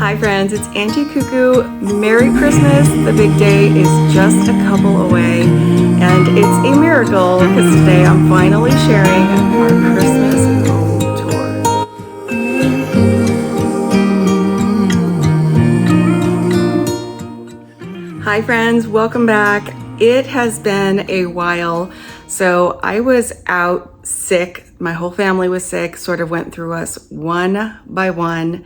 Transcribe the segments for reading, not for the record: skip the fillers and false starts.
Hi friends, it's Auntie Cuckoo. Merry Christmas. The big day is just a couple away, and it's a miracle because today I'm finally sharing our Christmas home tour. Hi friends, welcome back. It has been a while. So I was out sick. My whole family was sick, sort of went through us one by one.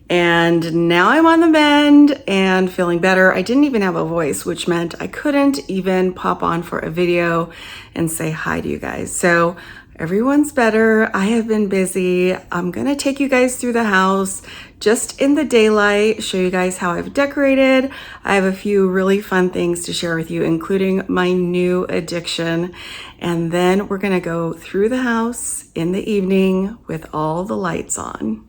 And now I'm on the mend and feeling better. I didn't even have a voice, which meant I couldn't even pop on for a video and say hi to you guys. So everyone's better. I have been busy. I'm gonna take you guys through the house just in the daylight, show you guys how I've decorated. I have a few really fun things to share with you, including my new addiction. And then we're gonna go through the house in the evening with all the lights on.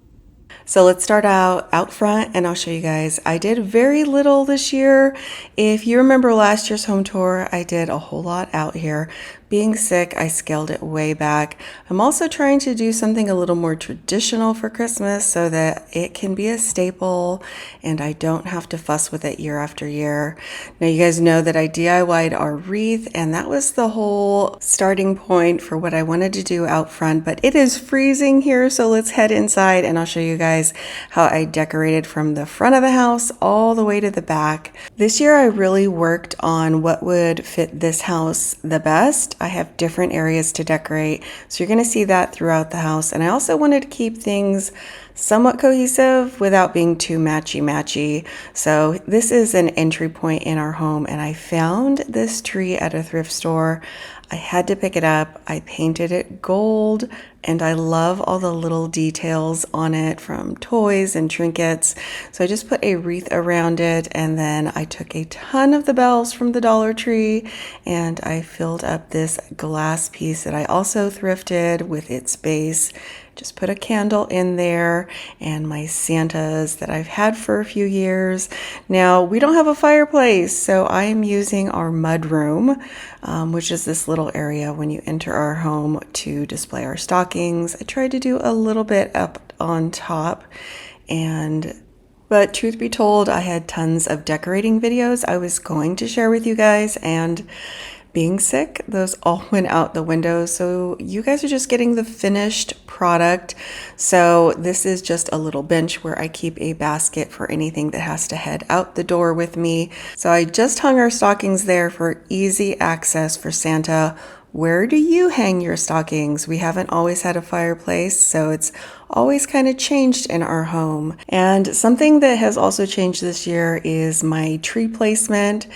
So let's start out front and I'll show you guys. I did very little this year. If you remember last year's home tour, I did a whole lot out here. Being sick, I scaled it way back. I'm also trying to do something a little more traditional for Christmas so that it can be a staple and I don't have to fuss with it year after year. Now you guys know that I DIY'd our wreath and that was the whole starting point for what I wanted to do out front, but it is freezing here, so let's head inside and I'll show you guys how I decorated from the front of the house all the way to the back. This year I really worked on what would fit this house the best. I have different areas to decorate, so you're going to see that throughout the house. And I also wanted to keep things somewhat cohesive without being too matchy-matchy. So this is an entry point in our home, and I found this tree at a thrift store. I had to pick it up. I painted it gold, and I love all the little details on it from toys and trinkets. So I just put a wreath around it, and then I took a ton of the bells from the Dollar Tree and I filled up this glass piece that I also thrifted with its base. Just put a candle in there and my Santas that I've had for a few years. Now, we don't have a fireplace, so I am using our mud room, which is this little area when you enter our home to display our stockings. I tried to do a little bit up on top, but truth be told, I had tons of decorating videos I was going to share with you guys, and being sick, those all went out the window. So you guys are just getting the finished product. So this is just a little bench where I keep a basket for anything that has to head out the door with me. So I just hung our stockings there for easy access for Santa. Where do you hang your stockings? We haven't always had a fireplace, so it's always kind of changed in our home. And something that has also changed this year is my tree placement.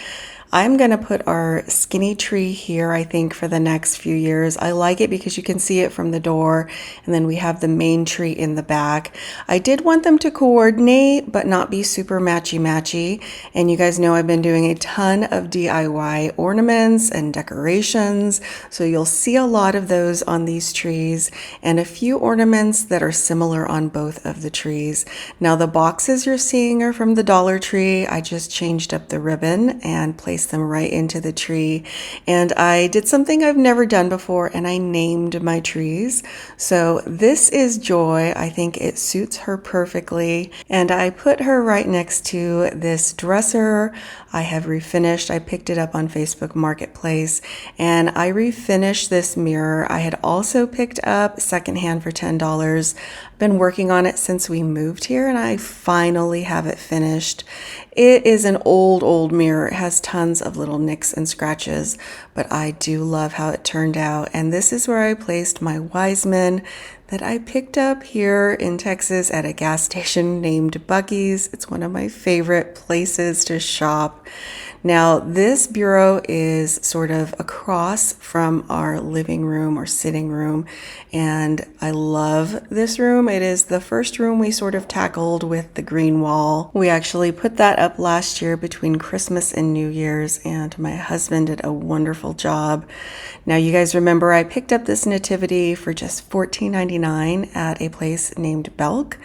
I'm going to put our skinny tree here, I think, for the next few years. I like it because you can see it from the door, and then we have the main tree in the back. I did want them to coordinate, but not be super matchy-matchy. And you guys know I've been doing a ton of DIY ornaments and decorations, so you'll see a lot of those on these trees, and a few ornaments that are similar on both of the trees. Now, the boxes you're seeing are from the Dollar Tree. I just changed up the ribbon and placed them right into the tree, and I did something I've never done before, and I named my trees. So this is Joy. I think it suits her perfectly, and I put her right next to this dresser I have refinished. I picked it up on Facebook Marketplace, and I refinished this mirror. I had also picked up secondhand for $10. Been working on it since we moved here, and I finally have it finished. It is an old mirror. It has tons of little nicks and scratches, but I do love how it turned out. And this is where I placed my Wiseman that I picked up here in Texas at a gas station named Buc-ee's. It's one of my favorite places to shop. Now, this bureau is sort of across from our living room or sitting room, and I love this room. It is the first room we sort of tackled with the green wall. We actually put that up last year between Christmas and New Year's, and my husband did a wonderful job. Now, you guys remember I picked up this nativity for just $14.99 at a place named Belk,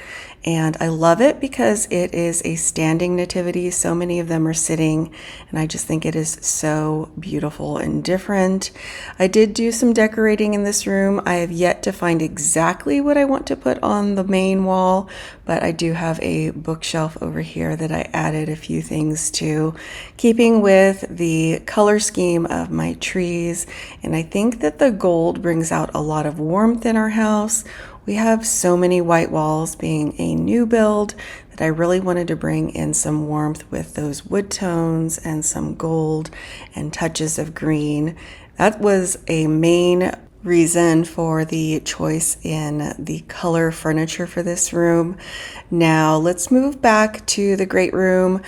and I love it because it is a standing nativity. So many of them are sitting, and I just think it is so beautiful and different. I did do some decorating in this room. I have yet to find exactly what I want to put on the main wall, but I do have a bookshelf over here that I added a few things to, keeping with the color scheme of my trees. And I think that the gold brings out a lot of warmth in our house. We have so many white walls, being a new build, that I really wanted to bring in some warmth with those wood tones and some gold and touches of green. That was a main reason for the choice in the color furniture for this room. Now let's move back to the great room.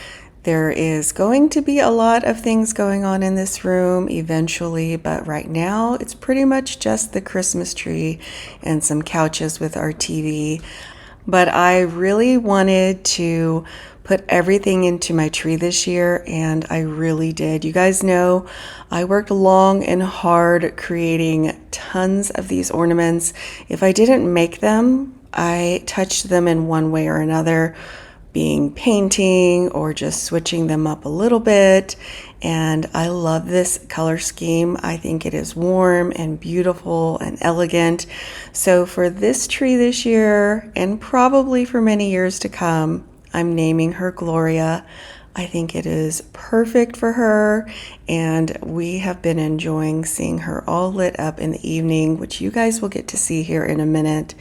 There is going to be a lot of things going on in this room eventually, but right now it's pretty much just the Christmas tree and some couches with our TV. But I really wanted to put everything into my tree this year, and I really did. You guys know I worked long and hard creating tons of these ornaments. If I didn't make them, I touched them in one way or another, being painting or just switching them up a little bit. And I love this color scheme. I think it is warm and beautiful and elegant. So for this tree this year, and probably for many years to come, I'm naming her Gloria. I think it is perfect for her, and we have been enjoying seeing her all lit up in the evening, which you guys will get to see here in a minute.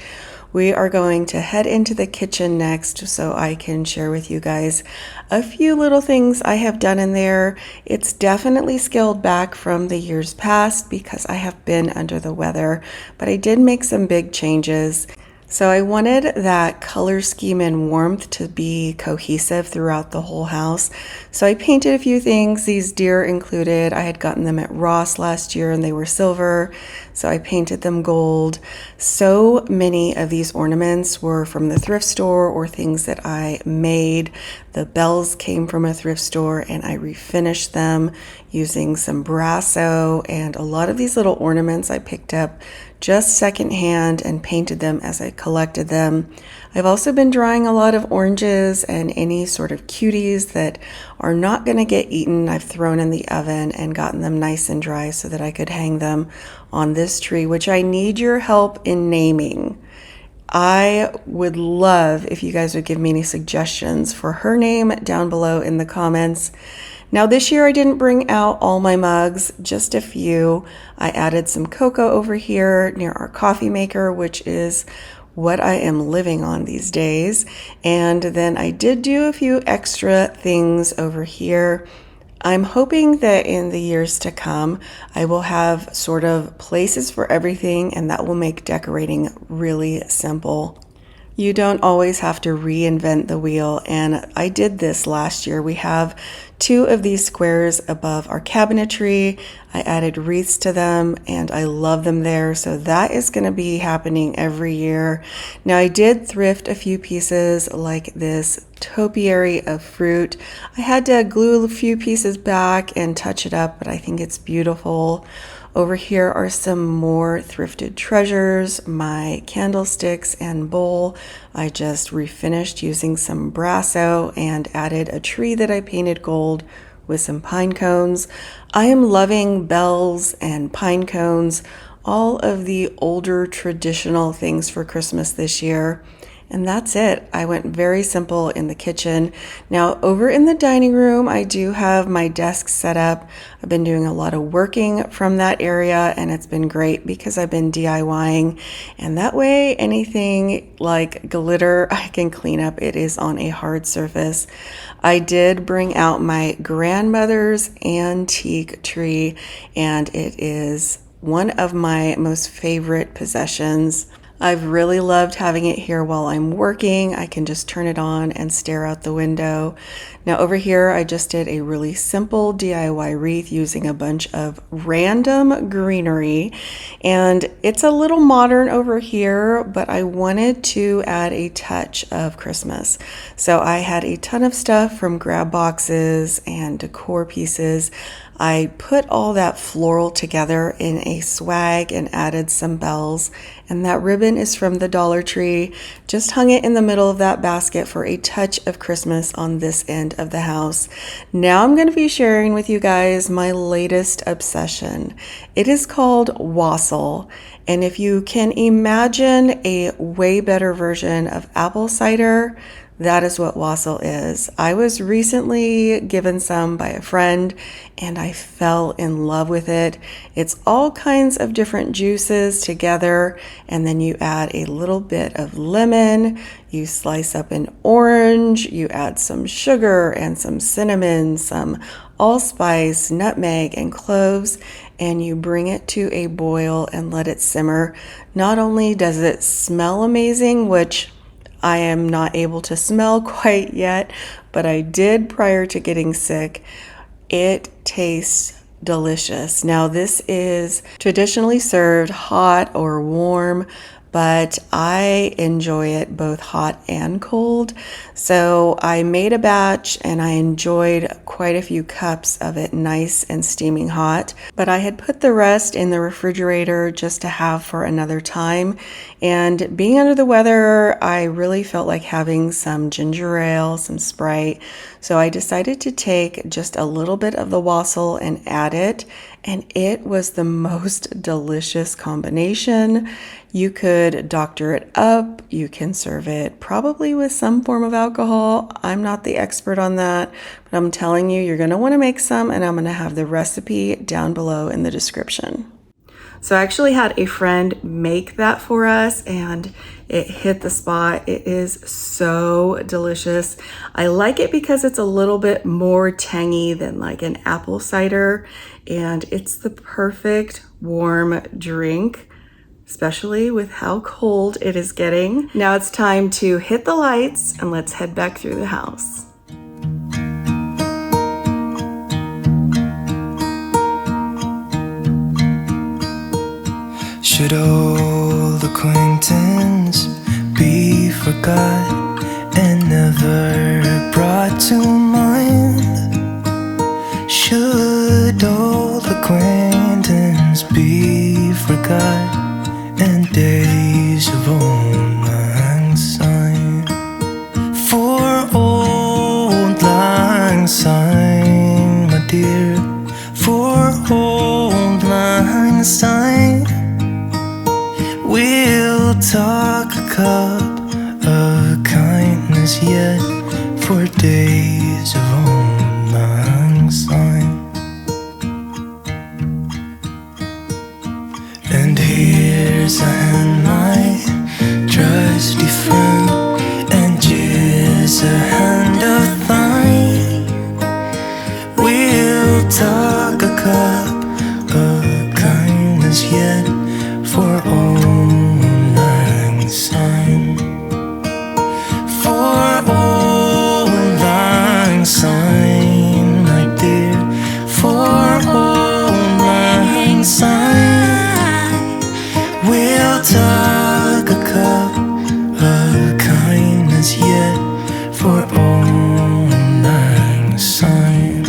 We are going to head into the kitchen next so I can share with you guys a few little things I have done in there. It's definitely scaled back from the years past because I have been under the weather, but I did make some big changes. So I wanted that color scheme and warmth to be cohesive throughout the whole house. So I painted a few things, these deer included. I had gotten them at Ross last year and they were silver, so I painted them gold. So many of these ornaments were from the thrift store or things that I made. The bells came from a thrift store and I refinished them using some Brasso, and a lot of these little ornaments I picked up just secondhand and painted them as I collected them. I've also been drying a lot of oranges and any sort of cuties that are not going to get eaten. I've thrown in the oven and gotten them nice and dry so that I could hang them on this tree, which I need your help in naming. I would love if you guys would give me any suggestions for her name down below in the comments. Now this year I didn't bring out all my mugs, just a few. I added some cocoa over here near our coffee maker, which is what I am living on these days. And then I did do a few extra things over here. I'm hoping that in the years to come, I will have sort of places for everything, and that will make decorating really simple. You don't always have to reinvent the wheel, and I did this last year. We have 2 of these squares above our cabinetry. I added wreaths to them and I love them there, so that is going to be happening every year. Now I did thrift a few pieces like this topiary of fruit. I had to glue a few pieces back and touch it up, but I think it's beautiful. Over here are some more thrifted treasures, my candlesticks and bowl. I just refinished using some Brasso and added a tree that I painted gold with some pine cones. I am loving bells and pine cones, all of the older traditional things for Christmas this year. And that's it. I went very simple in the kitchen. Now over in the dining room, I do have my desk set up. I've been doing a lot of working from that area, and it's been great because I've been DIYing, and that way anything like glitter I can clean up. It is on a hard surface. I did bring out my grandmother's antique tree, and it is one of my most favorite possessions. I've really loved having it here while I'm working. I can just turn it on and stare out the window. Now over here, I just did a really simple DIY wreath using a bunch of random greenery, and it's a little modern over here, but I wanted to add a touch of Christmas. So I had a ton of stuff from grab boxes and decor pieces. I put all that floral together in a swag and added some bells. And that ribbon is from the Dollar Tree. Just hung it in the middle of that basket for a touch of Christmas on this end of the house. Now I'm going to be sharing with you guys my latest obsession. It is called Wassell. And if you can imagine a way better version of apple cider, that is what Wassell is. I was recently given some by a friend and I fell in love with it. It's all kinds of different juices together, and then you add a little bit of lemon, you slice up an orange, you add some sugar and some cinnamon, some allspice, nutmeg, and cloves, and you bring it to a boil and let it simmer. Not only does it smell amazing, which I am not able to smell quite yet, but I did prior to getting sick. It tastes delicious. Now, this is traditionally served hot or warm, but I enjoy it both hot and cold. So I made a batch and I enjoyed quite a few cups of it nice and steaming hot, but I had put the rest in the refrigerator just to have for another time. And being under the weather, I really felt like having some ginger ale, some Sprite. So I decided to take just a little bit of the Wassell and add it, and it was the most delicious combination. You could doctor it up, you can serve it probably with some form of alcohol. I'm not the expert on that, but I'm telling you, you're gonna wanna make some, and I'm gonna have the recipe down below in the description. So I actually had a friend make that for us and it hit the spot. It is so delicious. I like it because it's a little bit more tangy than like an apple cider, and it's the perfect warm drink, especially with how cold it is getting. Now it's time to hit the lights and let's head back through the house. Should old acquaintance be forgot and never brought to mind? Should old acquaintance be forgot and days of old lang syne? For old lang syne, my dear, for old lang syne, we'll talk a cup of kindness yet for days of old lang syne. And here's a hand, my trusty friend, and here's a hand of thine. We'll talk a cup of kindness yet for old lang syne. For old lang syne, my dear, for old lang syne, we'll talk a cup of kindness yet for old lang syne.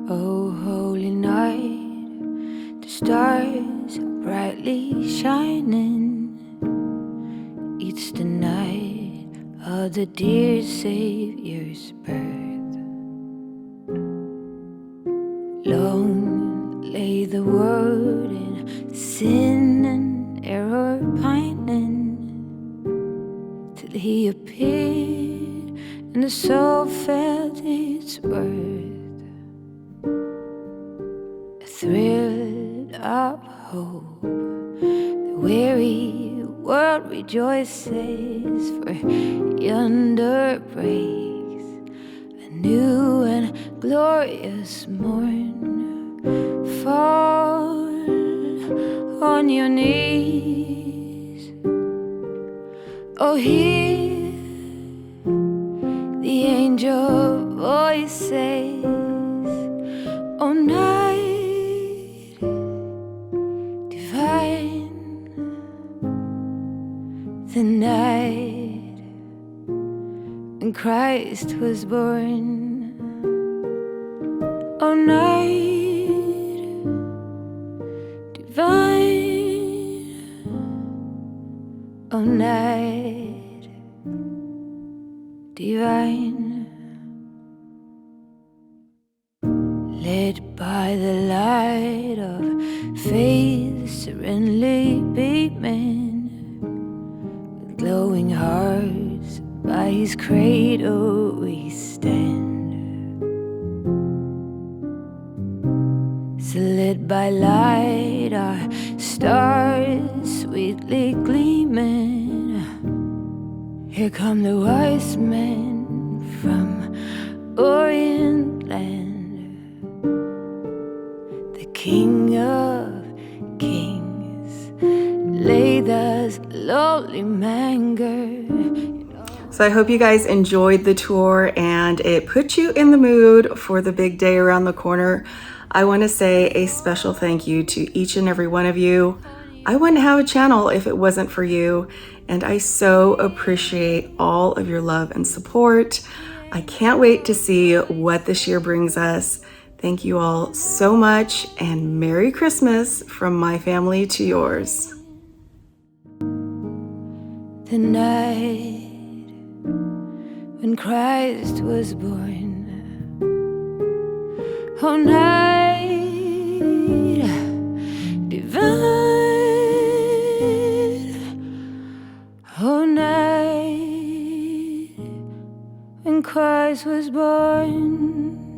Oh, holy night, the stars are brightly shining. It's the night of the dear Savior's birth. Long lay the world in sin and error pining, till he appeared and the soul felt its worth. A thrill of hope, the weary world rejoices, for yonder breaks a new and glorious morn. Fall on your knees, oh, hear the angel voice says, oh, night divine, the night when Christ was born. oh night divine, oh night divine, lit by the light of faith serenely beaming, with glowing hearts by his cradle we stand. So lit by light, our stars sweetly gleaming. Here come the wise men from Orient land, the King of Kings laid thus lowly manger. So I hope you guys enjoyed the tour and it put you in the mood for the big day around the corner. I want to say a special thank you to each and every one of you. I wouldn't have a channel if it wasn't for you, and I so appreciate all of your love and support. I can't wait to see what this year brings us. Thank you all so much, and Merry Christmas from my family to yours. The night when Christ was born, oh night divine, oh night when Christ was born.